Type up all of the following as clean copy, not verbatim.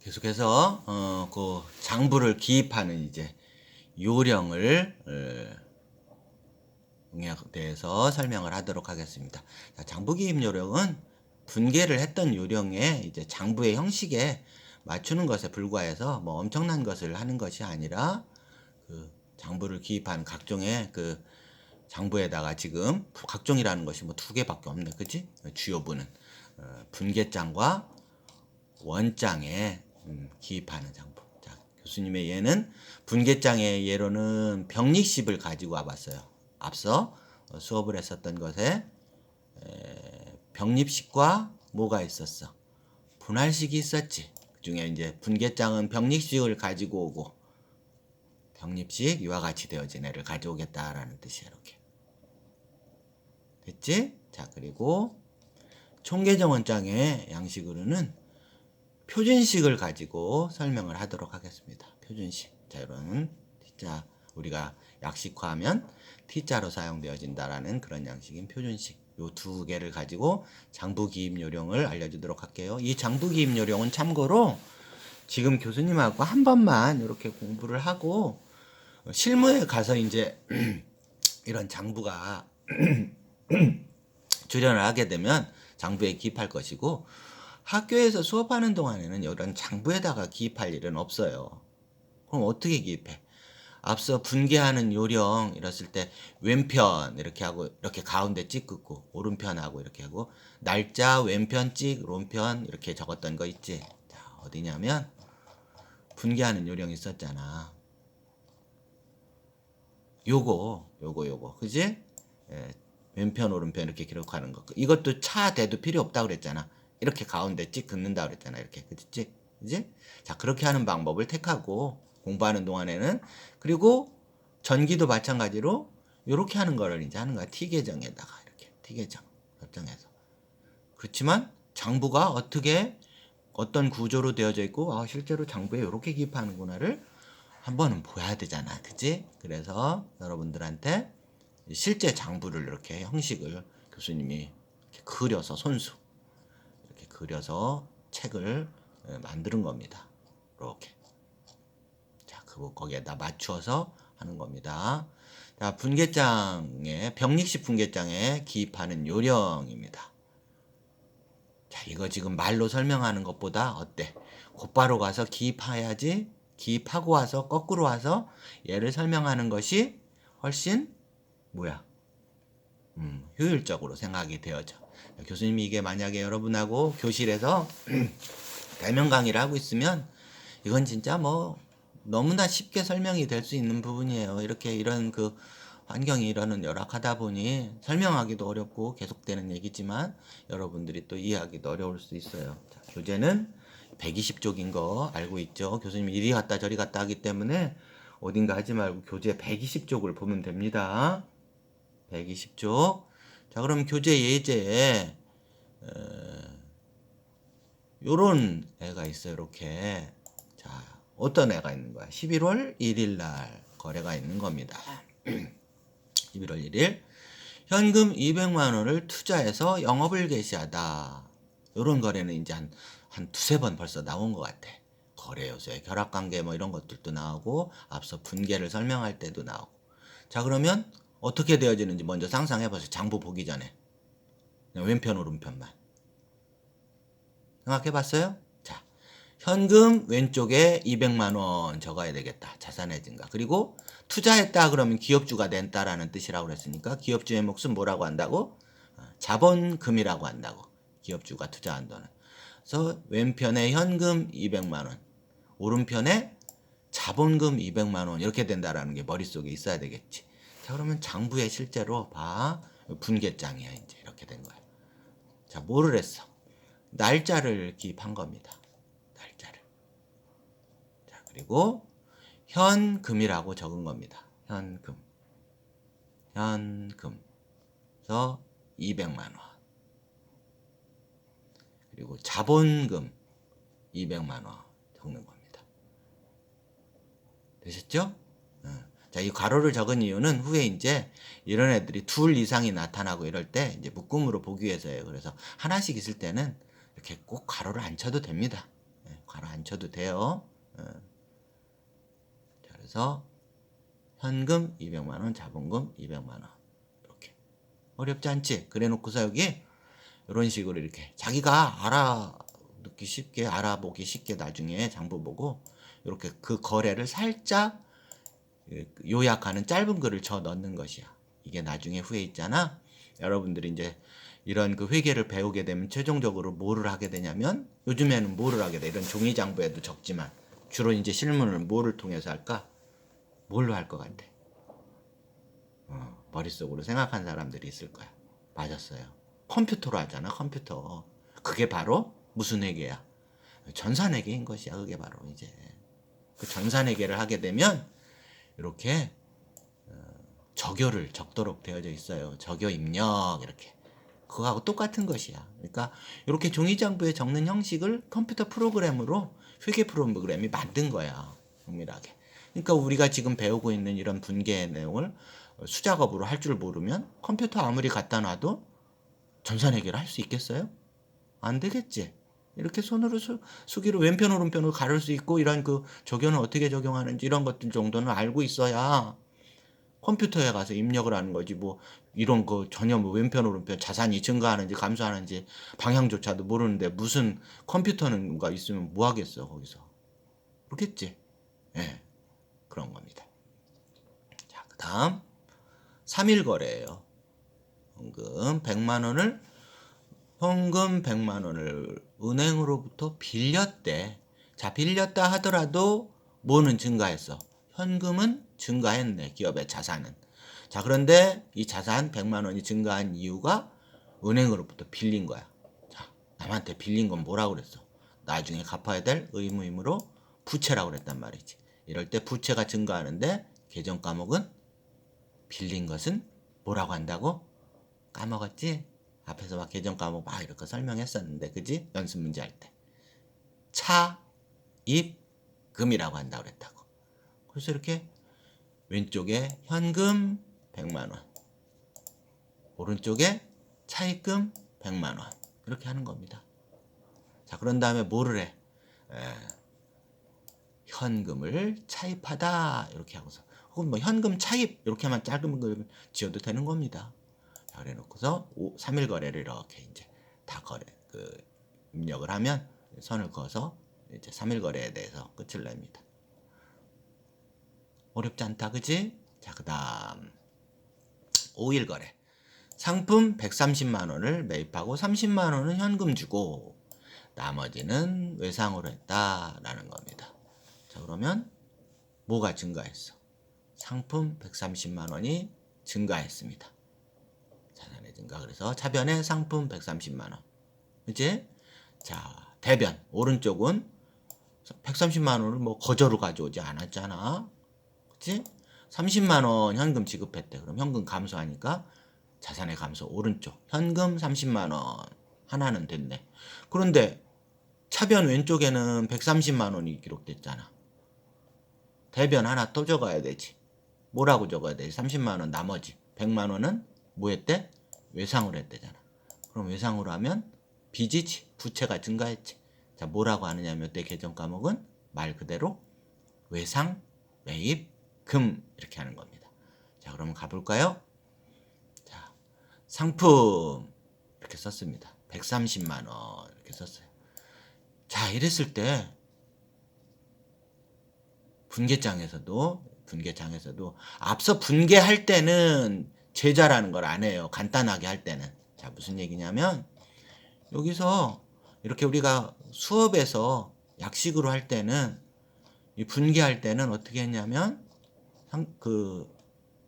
계속해서 그 장부를 기입하는 이제 요령을 대해서 설명을 하도록 하겠습니다. 자, 장부 기입 요령은 분계를 했던 요령에 이제 장부의 형식에 맞추는 것에 불과해서 뭐 엄청난 것을 하는 것이 아니라 그 장부를 기입한 각종의 그 장부에다가 지금 각종이라는 것이 뭐 2개밖에 없네, 그치? 주요부는 분계장과 원장에 기입하는 장부. 자, 교수님의 예는 분계장의 예로는 병립식을 가지고 와봤어요. 앞서 수업을 했었던 것에 병립식과 뭐가 있었어? 분할식이 있었지. 그중에 이제 분계장은 병립식을 가지고 오고 병립식 이와 같이 되어진 애를 가져오겠다라는 뜻이야. 이렇게 됐지? 자, 그리고 총계정원장의 양식으로는 표준식을 가지고 설명을 하도록 하겠습니다. 표준식. 자, 이런 T자 우리가 약식화하면 T자로 사용되어진다라는 그런 양식인 표준식. 요 2개를 가지고 장부 기입 요령을 알려주도록 할게요. 이 장부 기입 요령은 참고로 지금 교수님하고 한 번만 이렇게 공부를 하고 실무에 가서 이제 이런 장부가 출연을 하게 되면 장부에 기입할 것이고, 학교에서 수업하는 동안에는 이런 장부에다가 기입할 일은 없어요. 그럼 어떻게 기입해? 앞서 분계하는 요령 이랬을 때 왼편 이렇게 하고 이렇게 가운데 찍 긋고 오른편하고 이렇게 하고 날짜 왼편 찍 오른편 이렇게 적었던 거 있지? 자, 어디냐면 분계하는 요령이 있었잖아. 요거 그지? 예, 왼편 오른편 이렇게 기록하는 거. 이것도 차 대도 필요 없다 그랬잖아. 이렇게 가운데 찍 긋는다 그랬잖아. 이렇게 그치? 그지? 자, 그렇게 하는 방법을 택하고 공부하는 동안에는, 그리고 전기도 마찬가지로 이렇게 하는 거를 이제 하는 거야. T계정에다가 이렇게 T계정 설정해서. 그렇지만 장부가 어떤 구조로 되어져 있고 실제로 장부에 이렇게 기입하는구나를 한 번은 보여야 되잖아. 그치? 그래서 여러분들한테 실제 장부를 이렇게 형식을 교수님이 이렇게 그려서 손수 이렇게 그려서 책을 만드는 겁니다. 이렇게. 자, 거기에다 맞추어서 하는 겁니다. 자, 병립식 분계장에 기입하는 요령입니다. 자, 이거 지금 말로 설명하는 것보다 어때? 곧바로 가서 기입해야지. 기입하고 와서 거꾸로 와서 얘를 설명하는 것이 훨씬 뭐야? 효율적으로 생각이 되어져. 교수님이 이게 만약에 여러분하고 교실에서 대면 강의를 하고 있으면 이건 진짜 뭐 너무나 쉽게 설명이 될 수 있는 부분이에요. 이런 그 환경이 이러는 열악하다 보니 설명하기도 어렵고 계속되는 얘기지만 여러분들이 또 이해하기도 어려울 수 있어요. 자, 교재는 120쪽인 거 알고 있죠? 교수님이 이리 갔다 저리 갔다 하기 때문에 어딘가 하지 말고 교재 120쪽을 보면 됩니다. 120쪽. 자, 그럼 교재 예제에 요런 애가 있어요. 이렇게. 자, 어떤 애가 있는 거야? 11월 1일 날 거래가 있는 겁니다. 11월 1일 현금 200만 원을 투자해서 영업을 개시하다. 요런 거래는 이제 한 두세 번 벌써 나온 것 같아. 거래 요소에 결합관계 뭐 이런 것들도 나오고 앞서 분계를 설명할 때도 나오고. 자, 그러면 어떻게 되어지는지 먼저 상상해보세요. 장부 보기 전에 그냥 왼편 오른편만 생각해봤어요? 자, 현금 왼쪽에 200만 원 적어야 되겠다. 자산의 증가. 그리고 투자했다 그러면 기업주가 된다라는 뜻이라고 그랬으니까 기업주의 몫은 뭐라고 한다고? 자본금이라고 한다고. 기업주가 투자한 돈은. 그래서 왼편에 현금 200만 원, 오른편에 자본금 200만 원 이렇게 된다라는 게 머릿속에 있어야 되겠지. 자, 그러면 장부에 실제로 분계장이야. 이제 이렇게 된 거야. 자, 뭐를 했어? 날짜를 기입한 겁니다. 날짜를. 자, 그리고 현금이라고 적은 겁니다. 현금. 그래서 200만 원. 그리고 자본금 200만 원 적는 겁니다. 되셨죠? 자, 이 괄호를 적은 이유는 후에 이제 이런 애들이 둘 이상이 나타나고 이럴 때 이제 묶음으로 보기 위해서예요. 그래서 하나씩 있을 때는 이렇게 꼭 괄호를 안 쳐도 됩니다. 가라앉혀도 돼요. 자, 그래서 현금 200만 원, 자본금 200만 원. 이렇게. 어렵지 않지? 그래 놓고서 여기 이런 식으로 이렇게 자기가 알아듣기 쉽게, 알아보기 쉽게 나중에 장부 보고 이렇게 그 거래를 살짝 요약하는 짧은 글을 쳐 넣는 것이야. 이게 나중에 후에 있잖아. 여러분들이 이제 이런 그 회계를 배우게 되면 최종적으로 뭐를 하게 되냐면, 요즘에는 뭐를 하게 돼? 이런 종이 장부에도 적지만 주로 이제 실문을 뭐를 통해서 할까? 뭘로 할 것 같아? 머릿속으로 생각한 사람들이 있을 거야. 맞았어요. 컴퓨터로 하잖아, 컴퓨터. 그게 바로 무슨 회계야? 전산회계인 것이야. 그게 바로 이제 그 전산회계를 하게 되면 이렇게 적요를 적도록 되어져 있어요. 적요 입력 이렇게. 그거하고 똑같은 것이야. 그러니까 이렇게 종이장부에 적는 형식을 컴퓨터 프로그램으로 회계 프로그램이 만든 거야. 동일하게. 그러니까 우리가 지금 배우고 있는 이런 분계 내용을 수작업으로 할 줄 모르면 컴퓨터 아무리 갖다 놔도 전산회계를 할 수 있겠어요? 안 되겠지. 이렇게 손으로 수기로 왼편 오른편으로 가를 수 있고 이런 그 적용을 어떻게 적용하는지 이런 것들 정도는 알고 있어야 컴퓨터에 가서 입력을 하는 거지. 뭐 이런 거 전혀 뭐 왼편 오른편 자산이 증가하는지 감소하는지 방향조차도 모르는데 무슨 컴퓨터는가 있으면 뭐 하겠어 거기서. 그렇겠지. 예. 그런 겁니다. 자, 그다음 3일 거래예요. 현금 100만 원을 은행으로부터 빌렸대. 자, 빌렸다 하더라도 뭐는 증가했어? 현금은 증가했네. 기업의 자산은. 자, 그런데 이 자산 100만 원이 증가한 이유가 은행으로부터 빌린 거야. 자, 남한테 빌린 건 뭐라고 그랬어? 나중에 갚아야 될 의무이므로 부채라고 그랬단 말이지. 이럴 때 부채가 증가하는데 계정 과목은 빌린 것은 뭐라고 한다고? 까먹었지? 앞에서 막 계정 과목 막 이렇게 설명했었는데, 그지? 연습 문제 할 때. 차입금이라고 한다고 그랬다고. 그래서 이렇게 왼쪽에 현금 100만 원, 오른쪽에 차입금 100만 원. 이렇게 하는 겁니다. 자, 그런 다음에 뭐를 해? 현금을 차입하다. 이렇게 하고서. 혹은 뭐 현금 차입. 이렇게만 짧은 걸 지어도 되는 겁니다. 자, 그래 놓고서 3일 거래를 이렇게 이제 다 입력을 하면 선을 그어서 이제 3일 거래에 대해서 끝을 냅니다. 어렵지 않다, 그지? 자, 그 다음 5일 거래. 상품 130만 원을 매입하고 30만 원은 현금 주고 나머지는 외상으로 했다라는 겁니다. 자, 그러면 뭐가 증가했어? 상품 130만 원이 증가했습니다. 자산의 증가. 그래서 차변에 상품 130만 원. 그치? 자, 대변. 오른쪽은 130만 원을 뭐 거저로 가져오지 않았잖아. 그치? 30만 원 현금 지급했대. 그럼 현금 감소하니까 자산의 감소. 오른쪽. 현금 30만 원. 하나는 됐네. 그런데 차변 왼쪽에는 130만 원이 기록됐잖아. 대변 하나 또 적어야 되지. 뭐라고 적어야 되지? 30만 원 나머지 100만 원은 뭐 했대? 외상으로 했대잖아. 그럼 외상으로 하면 빚이지. 부채가 증가했지. 자, 뭐라고 하느냐면 이때 계정 과목은 말 그대로 외상, 매입, 금 이렇게 하는 겁니다. 자, 그러면 가볼까요? 자, 상품 이렇게 썼습니다. 130만 원 이렇게 썼어요. 자, 이랬을 때 분계장에서도 앞서 분계할 때는 제자라는 걸 안 해요. 간단하게 할 때는. 자, 무슨 얘기냐면 여기서 이렇게 우리가 수업에서 약식으로 할 때는 이 분계할 때는 어떻게 했냐면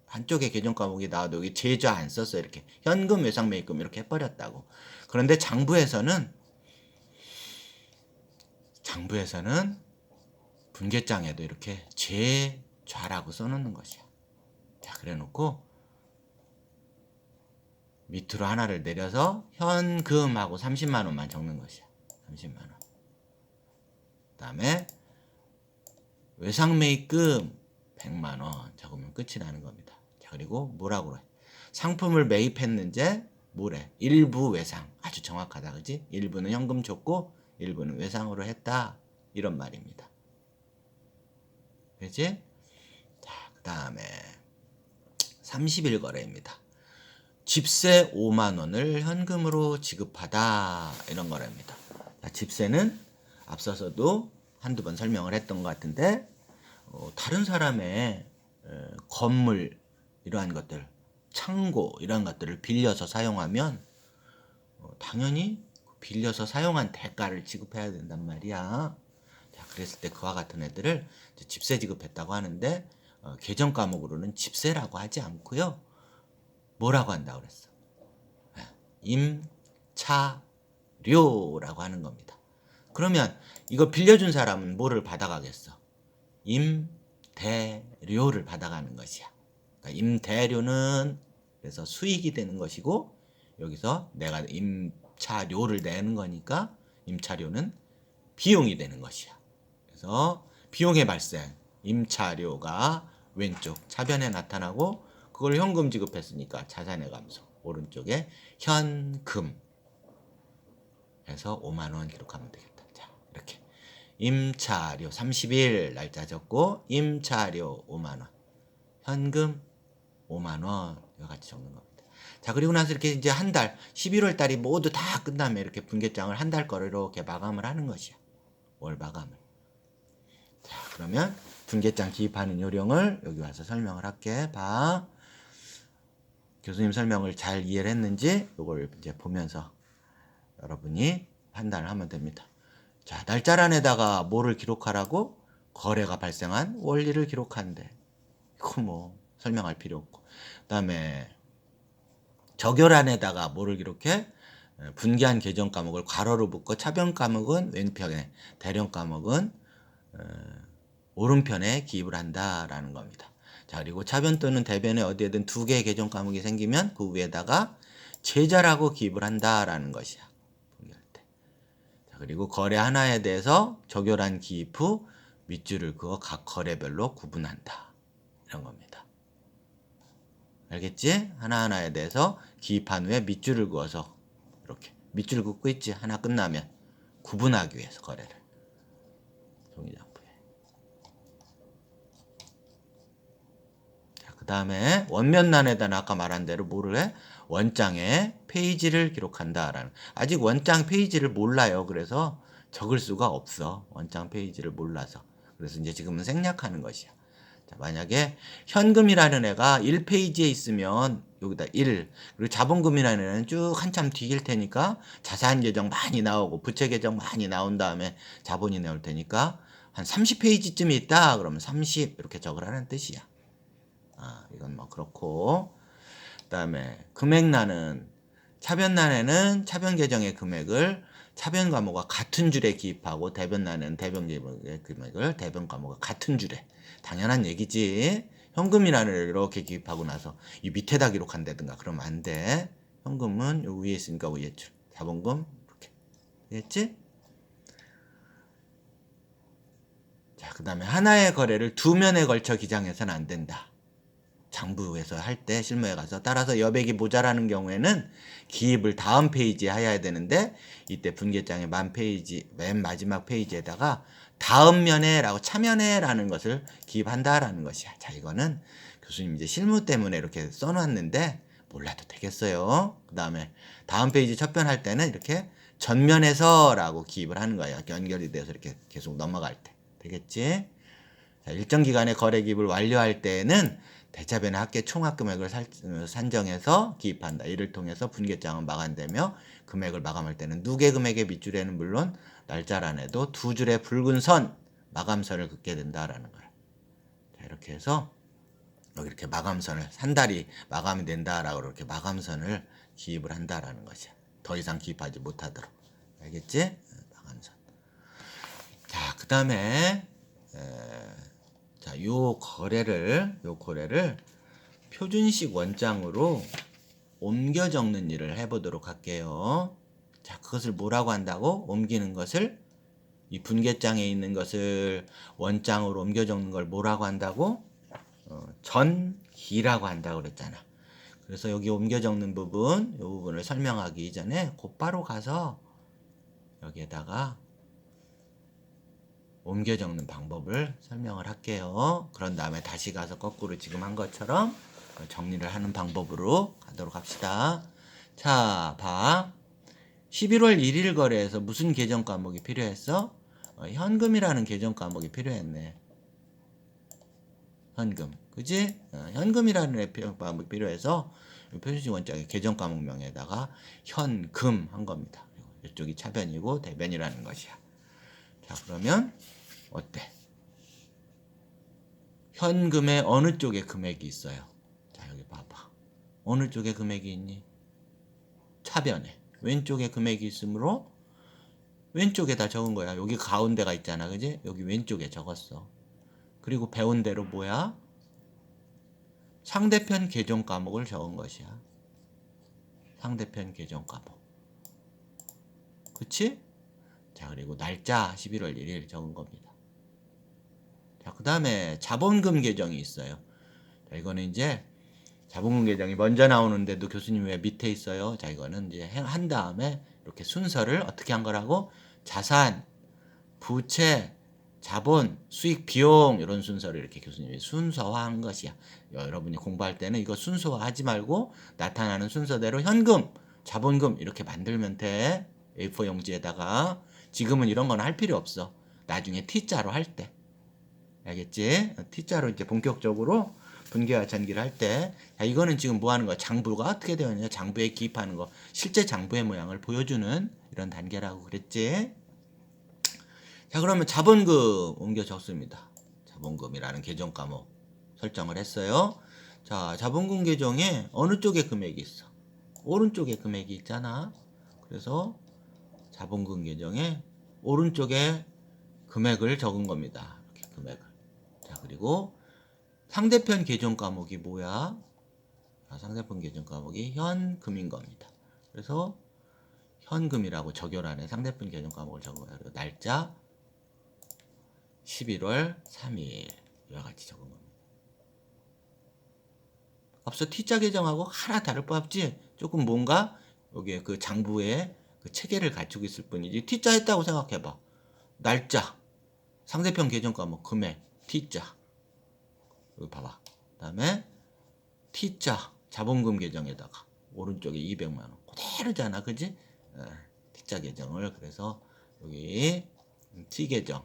한쪽에 계정 과목이 나와도 여기 제자 안 썼어요. 이렇게 현금, 외상, 매입금 이렇게 해버렸다고. 그런데 장부에서는 분계장에도 이렇게 제좌라고 써놓는 것이야. 자, 그래놓고 밑으로 하나를 내려서 현금하고 30만 원만 적는 것이야. 30만 원. 그다음에 외상 매입금 100만 원 적으면 끝이 나는 겁니다. 자, 그리고 뭐라고 해? 상품을 매입했는지 뭐래? 일부 외상. 아주 정확하다, 그지? 일부는 현금 줬고 일부는 외상으로 했다. 이런 말입니다. 그렇지? 자, 그 다음에 30일 거래입니다. 집세 5만 원을 현금으로 지급하다 이런 거랍니다. 자, 집세는 앞서서도 한두 번 설명을 했던 것 같은데 다른 사람의 건물 이러한 것들, 창고 이런 것들을 빌려서 사용하면 당연히 빌려서 사용한 대가를 지급해야 된단 말이야. 자, 그랬을 때 그와 같은 애들을 집세 지급했다고 하는데 계정 과목으로는 집세라고 하지 않고요. 뭐라고 한다고 그랬어? 임차료라고 하는 겁니다. 그러면 이거 빌려준 사람은 뭐를 받아가겠어? 임대료를 받아가는 것이야. 그러니까 임대료는 그래서 수익이 되는 것이고 여기서 내가 임차료를 내는 거니까 임차료는 비용이 되는 것이야. 그래서 비용의 발생, 임차료가 왼쪽 차변에 나타나고 그걸 현금 지급했으니까 자산의 감소 오른쪽에 현금 해서 5만 원 기록하면 되겠다. 자, 이렇게 임차료 30일 날짜 적고 임차료 5만 원, 현금 5만 원 이와 같이 적는 겁니다. 자, 그리고 나서 이렇게 이제 한 달 11월 달이 모두 다 끝나면 이렇게 분계장을 한 달 거를 이렇게 마감을 하는 것이야. 월 마감을. 자, 그러면 분계장 기입하는 요령을 여기 와서 설명을 할게. 봐. 교수님 설명을 잘 이해를 했는지 이걸 이제 보면서 여러분이 판단을 하면 됩니다. 자, 날짜란에다가 뭐를 기록하라고? 거래가 발생한 원리를 기록한대. 이거 뭐 설명할 필요 없고. 그다음에 적열란에다가 뭐를 기록해? 분기한 계정 과목을 괄호로 묶고 차변 과목은 왼편에, 대령 과목은 오른편에 기입을 한다라는 겁니다. 자, 그리고 차변 또는 대변에 어디에든 두 개의 계정 과목이 생기면 그 위에다가 제자라고 기입을 한다라는 것이야. 분기할 때. 자, 그리고 거래 하나에 대해서 적열한 기입 후 밑줄을 그어 각 거래별로 구분한다. 이런 겁니다. 알겠지? 하나하나에 대해서 기입한 후에 밑줄을 그어서 이렇게 밑줄 긋고 있지. 하나 끝나면 구분하기 위해서 거래를. 종이장부에. 자, 그 다음에 원면란에다는 아까 말한 대로 뭐를 해? 원장의 페이지를 기록한다라는. 아직 원장 페이지를 몰라요. 그래서 적을 수가 없어. 원장 페이지를 몰라서. 그래서 이제 지금은 생략하는 것이야. 자, 만약에 현금이라는 애가 1페이지에 있으면 여기다 1, 그리고 자본금이라는 애는 쭉 한참 뒤일 테니까 자산 계정 많이 나오고 부채 계정 많이 나온 다음에 자본이 나올 테니까 한 30페이지쯤에 있다 그러면 30 이렇게 적으라는 뜻이야. 이건 뭐 그렇고. 그다음에 금액란은 차변란에는 차변 계정의 금액을 차변 과목과 같은 줄에 기입하고 대변란에는 대변 계정의 금액을 대변 과목과 같은 줄에. 당연한 얘기지. 현금이란을 이렇게 기입하고 나서 이 밑에다 기록한다든가 그러면 안 돼. 현금은 요 위에 있으니까 위에 줄. 자본금 이렇게. 알겠지? 자, 그다음에 하나의 거래를 두 면에 걸쳐 기장해서는 안 된다. 장부에서 할 때 실무에 가서 따라서 여백이 모자라는 경우에는 기입을 다음 페이지에 해야 되는데 이때 분계장의 만 페이지 맨 마지막 페이지에다가 다음 면에라고 차면에라는 것을 기입한다라는 것이야. 자, 이거는 교수님 이제 실무 때문에 이렇게 써놨는데 몰라도 되겠어요. 그 다음에 다음 페이지 첫 편 할 때는 이렇게 전면에서라고 기입을 하는 거예요. 연결이 돼서 이렇게 계속 넘어갈 때 되겠지? 자, 일정 기간의 거래 기입을 완료할 때에는 대차변의 합계 총합 금액을 산정해서 기입한다. 이를 통해서 분계장은 마감되며 금액을 마감할 때는 누계 금액의 밑줄에는 물론 날짜란에도 두 줄의 붉은 선 마감선을 긋게 된다라는 거야. 자, 이렇게 해서 여기 이렇게 마감선을 한 달이 마감이 된다라고 이렇게 마감선을 기입을 한다라는 것이야. 더 이상 기입하지 못하도록. 알겠지? 마감선. 자, 그 다음에 자, 요 거래를 표준식 원장으로 옮겨 적는 일을 해보도록 할게요. 자, 그것을 뭐라고 한다고? 옮기는 것을 이 분계장에 있는 것을 원장으로 옮겨 적는 걸 뭐라고 한다고? 전기라고 한다고 그랬잖아. 그래서 여기 옮겨 적는 부분, 이 부분을 설명하기 이전에 곧바로 가서 여기에다가 옮겨 적는 방법을 설명을 할게요. 그런 다음에 다시 가서 거꾸로 지금 한 것처럼 정리를 하는 방법으로 가도록 합시다. 자, 봐. 11월 1일 거래에서 무슨 계정 과목이 필요했어? 현금이라는 계정 과목이 필요했네. 현금. 그지? 현금이라는 계정 과목이 필요해서 표준식 원장의 계정 과목명에다가 현금 한 겁니다. 이쪽이 차변이고 대변이라는 것이야. 자, 그러면 어때? 현금의 어느 쪽에 금액이 있어요? 자, 여기 봐봐. 어느 쪽에 금액이 있니? 차변에. 왼쪽에 금액이 있으므로 왼쪽에다 적은 거야. 여기 가운데가 있잖아. 그지? 여기 왼쪽에 적었어. 그리고 배운 대로 뭐야? 상대편 계정 과목을 적은 것이야. 상대편 계정 과목. 그치? 자, 그리고 날짜 11월 1일 적은 겁니다. 자, 그 다음에 자본금 계정이 있어요. 자, 이거는 이제 자본금 계정이 먼저 나오는데도 교수님 왜 밑에 있어요? 자, 이거는 이제 한 다음에 이렇게 순서를 어떻게 한 거라고? 자산, 부채, 자본, 수익, 비용 이런 순서를 이렇게 교수님이 순서화한 것이야. 여러분이 공부할 때는 이거 순서화하지 말고 나타나는 순서대로 현금, 자본금 이렇게 만들면 돼. A4 용지에다가. 지금은 이런 건 할 필요 없어. 나중에 T자로 할 때. 알겠지? T자로 이제 본격적으로 분기와 전기를 할 때. 자, 이거는 지금 뭐 하는 거야? 장부가 어떻게 되어 있냐? 장부에 기입하는 거. 실제 장부의 모양을 보여주는 이런 단계라고 그랬지? 자, 그러면 자본금 옮겨 적습니다. 자본금이라는 계정 과목 설정을 했어요. 자, 자본금 계정에 어느 쪽에 금액이 있어? 오른쪽에 금액이 있잖아. 그래서 자본금 계정에 오른쪽에 금액을 적은 겁니다. 이렇게 금액을. 자, 그리고 상대편 계정 과목이 뭐야? 자, 상대편 계정 과목이 현금인 겁니다. 그래서 현금이라고 적혈안에 상대편 계정 과목을 적은 거예요. 그리고 날짜 11월 3일 이와 같이 적은 겁니다. 앞서 T자 계정하고 하나 다를 바 없지? 조금 뭔가 여기에 그 장부에 그 체계를 갖추고 있을 뿐이지. T자 했다고 생각해봐. 날짜, 상대편 계정 과목, 금액, T자. 여기 봐봐. 그 다음에 T자, 자본금 계정에다가 오른쪽에 200만원. 그대로잖아. 그지? T자 계정을. 그래서 여기 T 계정.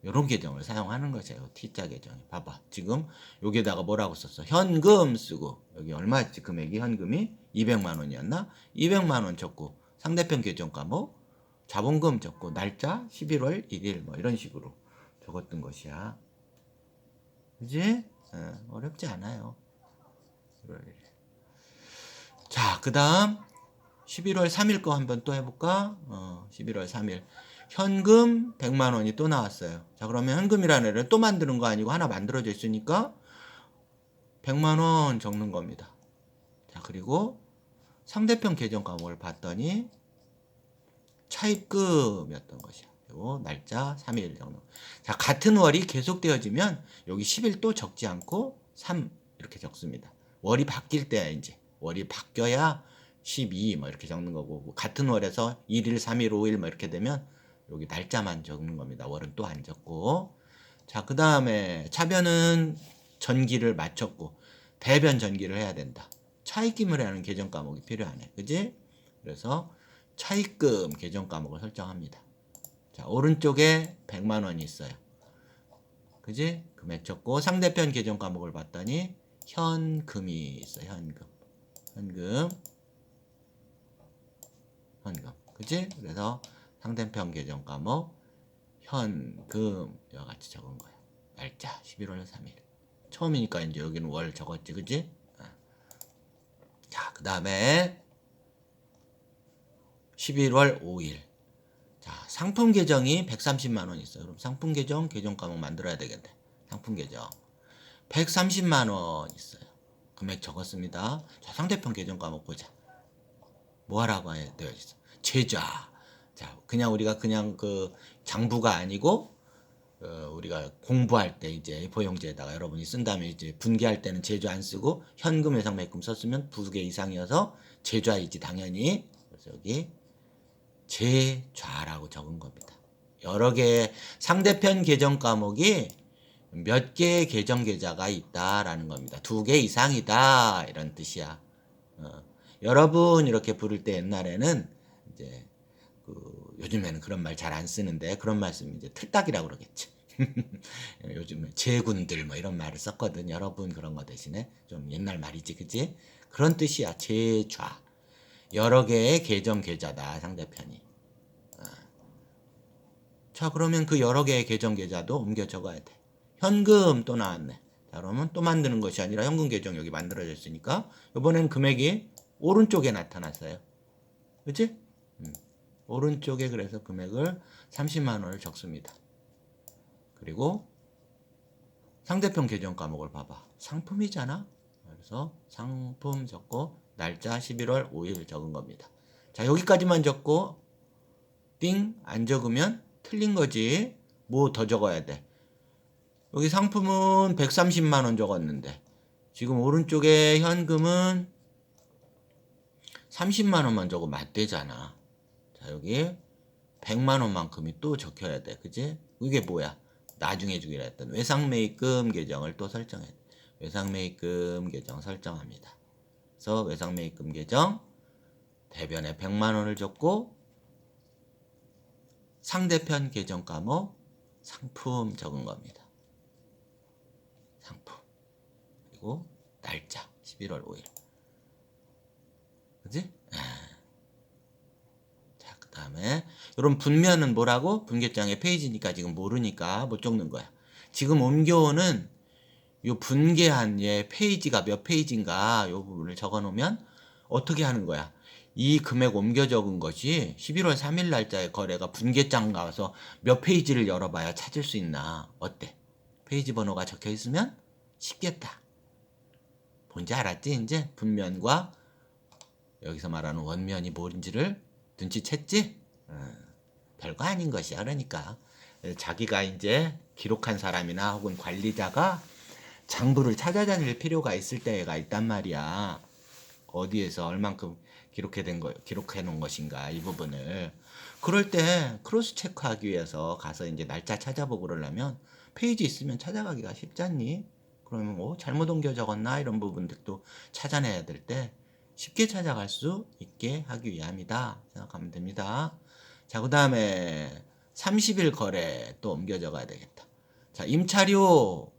요런 계정을 사용하는 거죠. T자 계정이. 봐봐. 지금 여기에다가 뭐라고 썼어? 현금 쓰고. 여기 얼마였지? 금액이 현금이 200만 원이었나? 200만 원 적고 상대편 계정 과목 자본금 적고 날짜 11월 1일 뭐 이런 식으로 적었던 것이야. 그지? 어렵지 않아요. 11월 1일. 자, 그 다음 11월 3일 거 한번 또 해볼까? 11월 3일. 현금 100만 원이 또 나왔어요. 자, 그러면 현금이라는 애를 또 만드는 거 아니고 하나 만들어져 있으니까 100만 원 적는 겁니다. 자, 그리고 상대편 계정 과목을 봤더니 차입금이었던 것이야. 그리고 날짜 3일 적는 거. 자, 같은 월이 계속되어지면 여기 10일 또 적지 않고 3 이렇게 적습니다. 월이 바뀔 때 이제 월이 바뀌어야 12 뭐 이렇게 적는 거고 같은 월에서 1일, 3일, 5일 뭐 이렇게 되면 여기 날짜만 적는 겁니다. 월은 또 안 적고. 자, 그 다음에 차변은 전기를 마쳤고 대변 전기를 해야 된다. 차입금을 하는 계정 과목이 필요하네. 그지? 그래서 차입금 계정 과목을 설정합니다. 자, 오른쪽에 100만 원이 있어요. 그지? 금액 적고 상대편 계정 과목을 봤더니 현금이 있어요. 현금. 그지? 그래서 상대편 계정 과목 현금 이와 같이 적은 거예요. 날짜 11월 3일. 처음이니까 이제 여기는 월 적었지. 그지? 자, 그 다음에 11월 5일. 자, 상품 계정이 130만 원 있어요. 그럼 상품 계정 과목 만들어야 되겠네. 상품 계정 130만 원 있어요. 금액 적었습니다. 자, 상대편 계정 과목 보자. 뭐 하라고 되어 있어? 제좌. 자, 그냥 우리가 그냥 그 장부가 아니고 우리가 공부할 때 이제 A4 용지에다가 여러분이 쓴 다음에 이제 분기할 때는 제좌 안 쓰고 현금 외상매입금 썼으면 2개 이상이어서 제좌이지 당연히. 그래서 여기 제좌라고 적은 겁니다. 여러 개의 상대편 계정 과목이 몇 개의 계정 계좌가 있다라는 겁니다. 2개 이상이다 이런 뜻이야. 여러분 이렇게 부를 때 옛날에는 이제 요즘에는 그런 말 잘 안 쓰는데 그런 말씀 이제 틀딱이라고 그러겠지. 요즘에 제군들 뭐 이런 말을 썼거든. 여러분 그런 거 대신에 좀 옛날 말이지, 그지? 그런 뜻이야. 제좌. 여러 개의 계정 계좌다 상대편이. 자, 그러면 그 여러 개의 계정 계좌도 옮겨 적어야 돼. 현금 또 나왔네. 자, 그러면 또 만드는 것이 아니라 현금 계정 여기 만들어졌으니까 이번엔 금액이 오른쪽에 나타났어요. 그치? 오른쪽에 그래서 금액을 30만 원을 적습니다. 그리고 상대편 계정 과목을 봐봐. 상품이잖아. 그래서 상품 적고 날짜 11월 5일 적은 겁니다. 자, 여기까지만 적고 띵 안 적으면 틀린 거지. 뭐 더 적어야 돼. 여기 상품은 130만 원 적었는데 지금 오른쪽에 현금은 30만 원만 적으면 맞대잖아. 자, 여기 100만 원만큼이 또 적혀야 돼. 그지? 이게 뭐야? 나중에 주기로 했던 외상매입금 계정을 또 설정해. 외상매입금 계정 설정합니다. 그래서 외상매입금 계정 대변에 100만 원을 적고 상대편 계정 과목 상품 적은 겁니다. 상품. 그리고 날짜 11월 5일. 그지? 자, 그 다음에 이런 분면은 뭐라고? 분계장의 페이지니까 지금 모르니까 못 적는 거야. 지금 옮겨오는 요 분계한 얘 페이지가 몇 페이지인가 요 부분을 적어 놓으면 어떻게 하는 거야? 이 금액 옮겨 적은 것이 11월 3일 날짜의 거래가 분계장 가서 몇 페이지를 열어봐야 찾을 수 있나? 어때? 페이지 번호가 적혀 있으면 쉽겠다. 뭔지 알았지? 이제 분면과 여기서 말하는 원면이 뭔지를 눈치챘지? 별거 아닌 것이야. 그러니까 자기가 이제 기록한 사람이나 혹은 관리자가 장부를 찾아다닐 필요가 있을 때가 있단 말이야. 어디에서 얼만큼 기록해 놓은 것인가 이 부분을. 그럴 때 크로스 체크하기 위해서 가서 이제 날짜 찾아보고 그러려면 페이지 있으면 찾아가기가 쉽잖니. 그러면 뭐 잘못 옮겨 적었나 이런 부분들도 찾아내야 될 때 쉽게 찾아갈 수 있게 하기 위함이다 생각하면 됩니다. 자, 그 다음에 30일 거래 또 옮겨 적어야 되겠다. 자, 임차료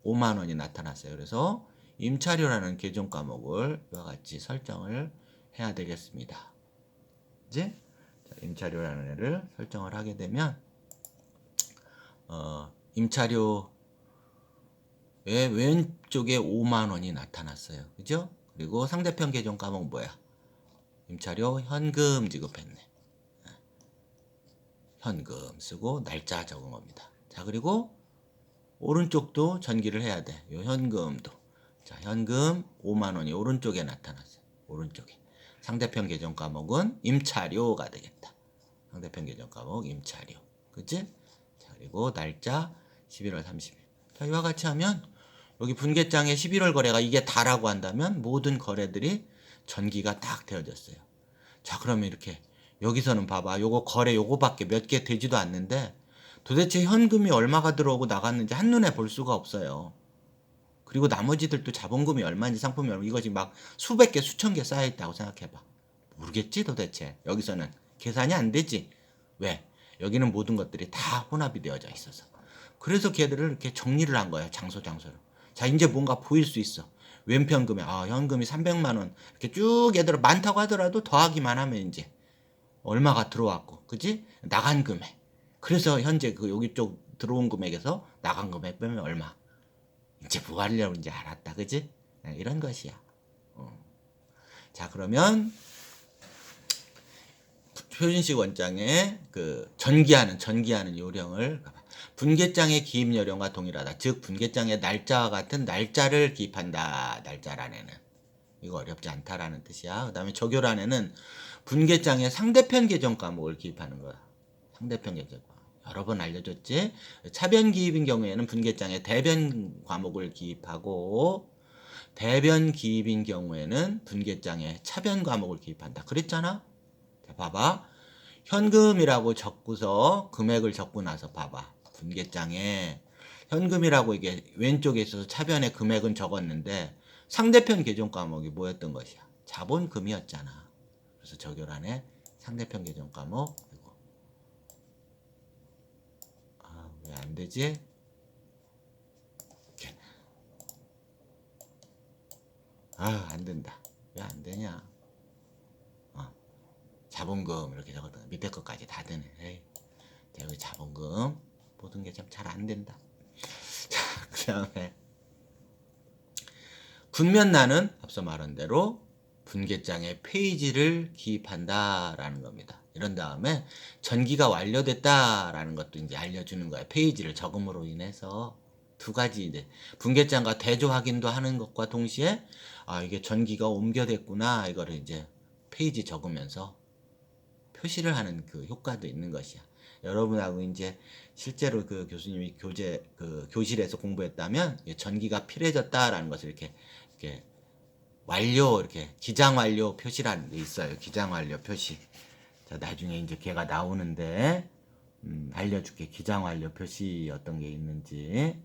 5만 원이 나타났어요. 그래서 임차료라는 계정 과목을 이와 같이 설정을 해야 되겠습니다. 이제 임차료라는 애를 설정을 하게 되면 임차료의 왼쪽에 5만 원이 나타났어요. 그죠? 그리고 상대편 계정 과목 뭐야? 임차료 현금 지급했네. 현금 쓰고 날짜 적은 겁니다. 자, 그리고 오른쪽도 전기를 해야 돼. 요 현금도. 자, 현금 5만 원이 오른쪽에 나타났어요. 오른쪽에. 상대편 계정 과목은 임차료가 되겠다. 상대편 계정 과목 임차료. 그치? 자, 그리고 날짜 11월 30일. 자, 이와 같이 하면 여기 분계장에 11월 거래가 이게 다라고 한다면 모든 거래들이 전기가 딱 되어졌어요. 자, 그러면 이렇게 여기서는 봐봐. 요거 거래 요거밖에 몇 개 되지도 않는데 도대체 현금이 얼마가 들어오고 나갔는지 한눈에 볼 수가 없어요. 그리고 나머지들도 자본금이 얼마인지 상품이 얼마 이거 지금 막 수백 개 수천 개 쌓여있다고 생각해봐. 모르겠지 도대체. 여기서는 계산이 안 되지. 왜? 여기는 모든 것들이 다 혼합이 되어져 있어서. 그래서 걔들을 이렇게 정리를 한 거야. 장소로. 자, 이제 뭔가 보일 수 있어. 왼편 금액, 현금이 300만 원. 이렇게 쭉 얘들 많다고 하더라도 더하기만 하면 이제 얼마가 들어왔고, 그지? 나간 금액. 그래서 현재 그 여기 쪽 들어온 금액에서 나간 금액 빼면 얼마? 이제 뭐 하려고 이제 알았다, 그지? 네, 이런 것이야. 자, 그러면 표준식 원장의 그 전기하는 요령을 분계장의 기입 요령과 동일하다. 즉 분계장의 날짜와 같은 날짜를 기입한다. 날짜란에는 이거 어렵지 않다라는 뜻이야. 그 다음에 적요란에는 분계장의 상대편 계정 과목을 기입하는 거야. 상대편 계정 과목. 여러 번 알려줬지. 차변 기입인 경우에는 분계장의 대변 과목을 기입하고 대변 기입인 경우에는 분계장의 차변 과목을 기입한다. 그랬잖아. 자, 봐봐. 현금이라고 적고서 금액을 적고 나서 봐봐. 분계장에 현금이라고 이게 왼쪽에 있어서 차변에 금액은 적었는데 상대편 계정 과목이 뭐였던 것이야? 자본금이었잖아. 그래서 적요란에 상대편 계정 과목 이거. 왜 안 되지? 안 된다. 왜 안 되냐? 자본금 이렇게 적었던 밑에 것까지 다 되네. 에이. 자, 여기 자본금 모든 게 좀 잘 안 된다. 자, 그 다음에 분면란은 앞서 말한 대로 분계장에 페이지를 기입한다라는 겁니다. 이런 다음에 전기가 완료됐다라는 것도 이제 알려주는 거야. 페이지를 적음으로 인해서 두 가지 이제 분계장과 대조 확인도 하는 것과 동시에 이게 전기가 옮겨됐구나 이거를 이제 페이지 적으면서 표시를 하는 그 효과도 있는 것이야. 여러분하고 이제 실제로 그 교수님이 교실에서 공부했다면 전기가 필요해졌다라는 것을 이렇게 완료 이렇게 기장 완료 표시라는 게 있어요. 기장 완료 표시. 자, 나중에 이제 걔가 나오는데 알려줄게. 기장 완료 표시 어떤 게 있는지.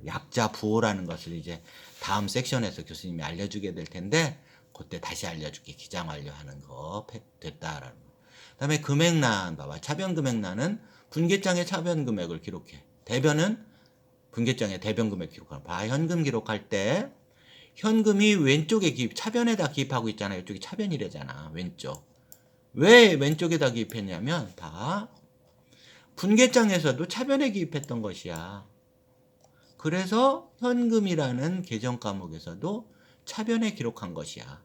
약자 부호라는 것을 이제 다음 섹션에서 교수님이 알려주게 될 텐데 그때 다시 알려줄게. 기장 완료하는 거 됐다라는 거. 그다음에 금액란 봐봐. 차변 금액란은 분계장의 차변 금액을 기록해. 대변은 분계장의 대변 금액 기록하는. 봐. 현금 기록할 때 현금이 왼쪽에 차변에다 기입하고 있잖아. 이쪽이 차변이래잖아. 왼쪽. 왜 왼쪽에다 기입했냐면 봐. 분계장에서도 차변에 기입했던 것이야. 그래서 현금이라는 계정 과목에서도 차변에 기록한 것이야.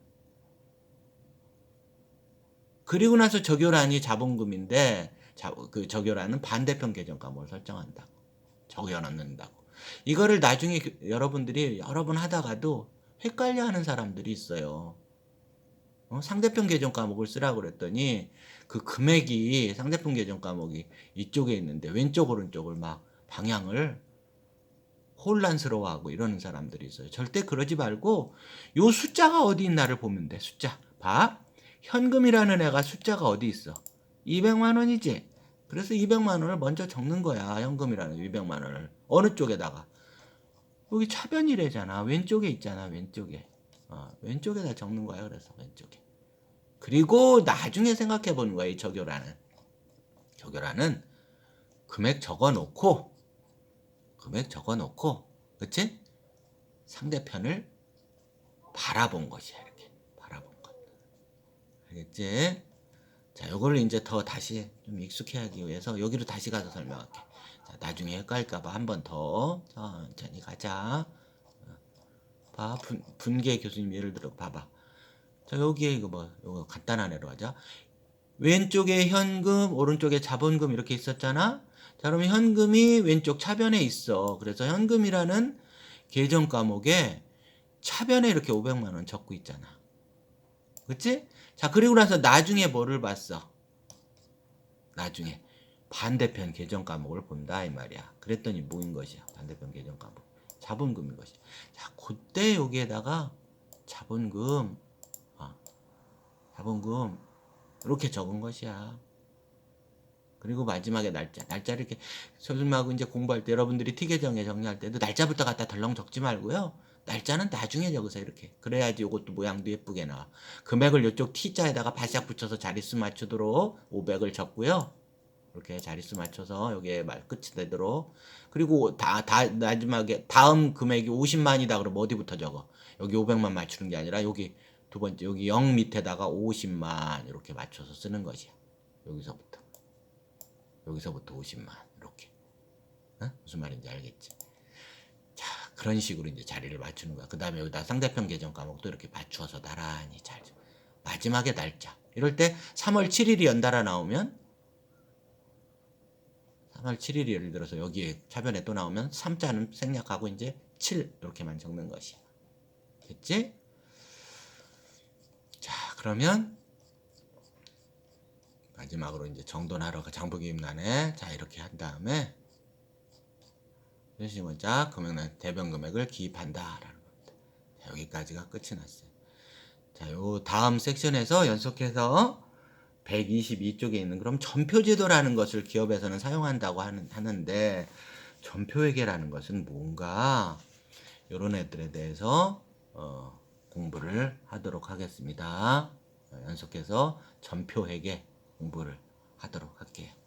그리고 나서 적요란이 자본금인데 그 적요란은 반대편 계정 과목을 설정한다고. 적여 넣는다고. 이거를 나중에 여러분들이 여러 번 하다가도 헷갈려하는 사람들이 있어요. 상대편 계정 과목을 쓰라고 그랬더니 그 금액이 상대편 계정 과목이 이쪽에 있는데 왼쪽 오른쪽을 막 방향을 혼란스러워하고 이러는 사람들이 있어요. 절대 그러지 말고 요 숫자가 어디 있나를 보면 돼. 숫자. 봐. 현금이라는 애가 숫자가 어디 있어? 200만 원이지. 그래서 200만 원을 먼저 적는 거야. 현금이라는 200만 원을. 어느 쪽에다가? 여기 차변이래잖아. 왼쪽에 있잖아. 왼쪽에. 왼쪽에다 적는 거야. 그래서 왼쪽에. 그리고 나중에 생각해 보는 거야. 이 적요란은. 적요란은 금액 적어놓고 그치? 상대편을 바라본 것이야. 이렇게 바라본 것. 알겠지? 자, 요거를 이제 더 다시 좀 익숙해하기 위해서 여기로 다시 가서 설명할게. 자, 나중에 헷갈릴까봐 한 번 더 천천히 가자. 봐, 분계 교수님 예를 들어 봐봐. 자, 여기에 요거 간단한 애로 하자. 왼쪽에 현금, 오른쪽에 자본금 이렇게 있었잖아. 자, 그러면 현금이 왼쪽 차변에 있어. 그래서 현금이라는 계정 과목에 차변에 이렇게 500만 원 적고 있잖아. 그치? 자, 그리고 나서 나중에 뭐를 봤어? 나중에 반대편 계정 과목을 본다 이 말이야. 그랬더니 뭐인 것이야? 반대편 계정 과목. 자본금인 것이야. 자, 그때 여기에다가 자본금 이렇게 적은 것이야. 그리고 마지막에 날짜를 이렇게 선생님하고 이제 공부할 때 여러분들이 T계정에 정리할 때도 날짜부터 갖다 덜렁 적지 말고요. 날짜는 나중에 적으세요. 이렇게. 그래야지 이것도 모양도 예쁘게 나와. 금액을 이쪽 T자에다가 바싹 붙여서 자릿수 맞추도록 500을 적고요. 이렇게 자릿수 맞춰서 여기에 끝이 되도록. 그리고 마지막에 다음 금액이 50만이다 그러면 어디부터 적어? 여기 500만 맞추는 게 아니라 여기 두 번째 여기 0 밑에다가 50만 이렇게 맞춰서 쓰는 것이야. 여기서부터 50만 이렇게. 무슨 말인지 알겠지? 자, 그런 식으로 이제 자리를 맞추는 거야. 그 다음에 여기다 상대편 계정 과목도 이렇게 맞추어서 나란히 잘. 마지막에 날짜. 이럴 때 3월 7일이 연달아 나오면 3월 7일이 예를 들어서 여기에 차변에 또 나오면 3자는 생략하고 이제 7 이렇게만 적는 것이야. 됐지? 자, 그러면 마지막으로 이제 정돈하러 장부기입란에 자 이렇게 한 다음에 현실문자 금액란 대변 금액을 기입한다라는 겁니다. 자, 여기까지가 끝이 났어요. 자, 요 다음 섹션에서 연속해서 122쪽에 있는 그럼 전표제도라는 것을 기업에서는 사용한다고 하는데 전표회계라는 것은 뭔가 이런 애들에 대해서 공부를 하도록 하겠습니다. 연속해서 전표회계 공부를 하도록 할게요.